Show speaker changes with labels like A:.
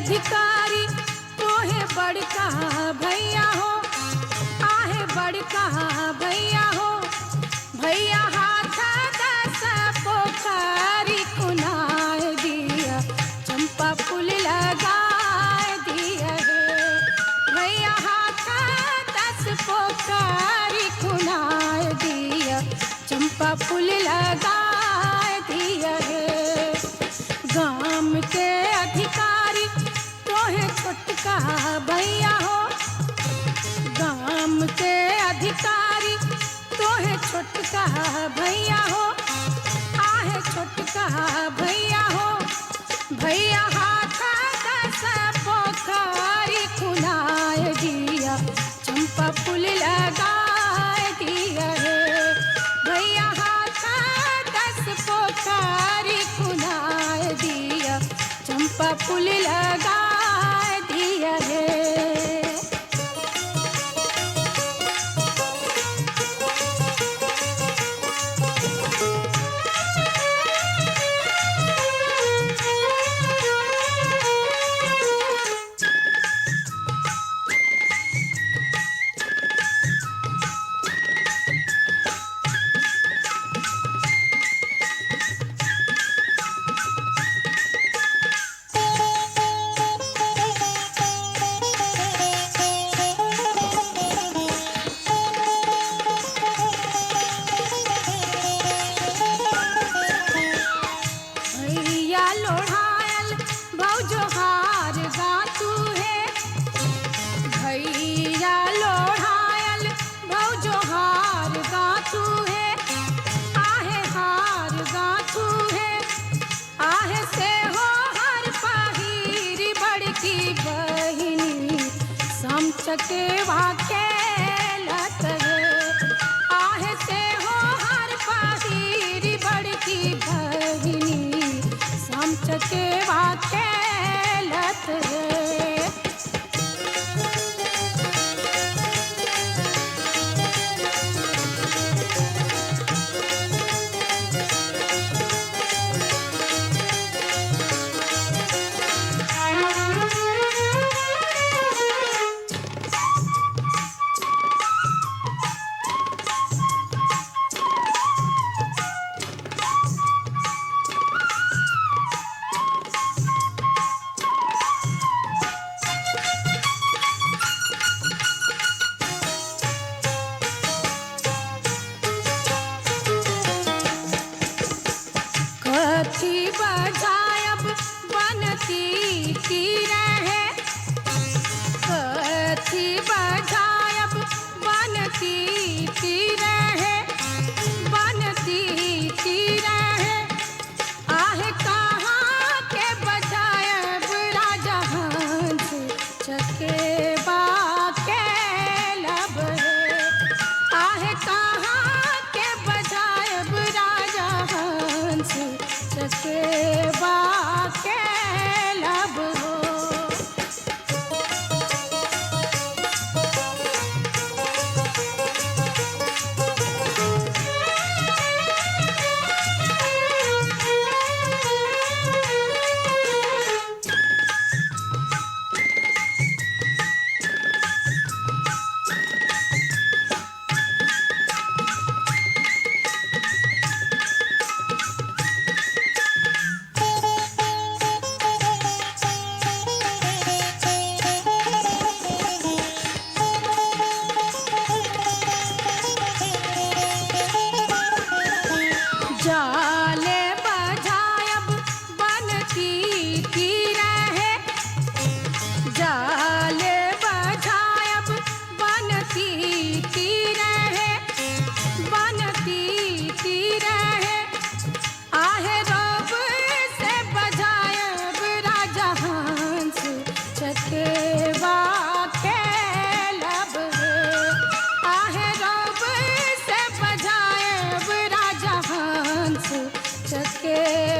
A: अधिकारी तोहे बड़का भैया हो, आहे बड़का भैया हो। भैया हाथ दस पोखरी कुनाए दिया, चंपा फूल लगाए दिया रे। भैया हाथ दस पोखरी कुनाए दिया, चंपा फूल लगाए दिया रे। गाम के अधिकारी तोहे छोटका भैया हो, गाम के अधिकारी तोहे छोटका भैया हो, आहे छोटका भैया हो। भैया हाथ दस पोखरी खुनाए दिया, चंपा फूल लगाए दिया रे। भैया हाथ दस पोखरी खुनाए दिया, चंपा फूल लगाए दिया रे। भैया लोढ़ायल भौजो हार गातू है, भैया लोढ़ायल भौजो हार गातू है, आहे हार गातू है। आहे से हो हर पाहिरी बड़की बहिनी, समचकेवा खेलत है। आहे से हो हर पाहिरी बड़की बहिनी, समचकेवा खेलत है। कथी बजायब बनती की रहे, कथी बजायब बनती की रहे, बनती की रहे। आहे कहाँ के बजायब राजा हंस चकेवा के लब है। आहे कहाँ के बजायब राजा हंस चकेवा के लब हो। जाले बजायब बनती की रहे, जाले बजायब बनती की रहे, बनती की रहे। आहे रब से बजायब राजा हंस चकेवा के लब है। आहे रब से बजायब राजा हंस चकेवा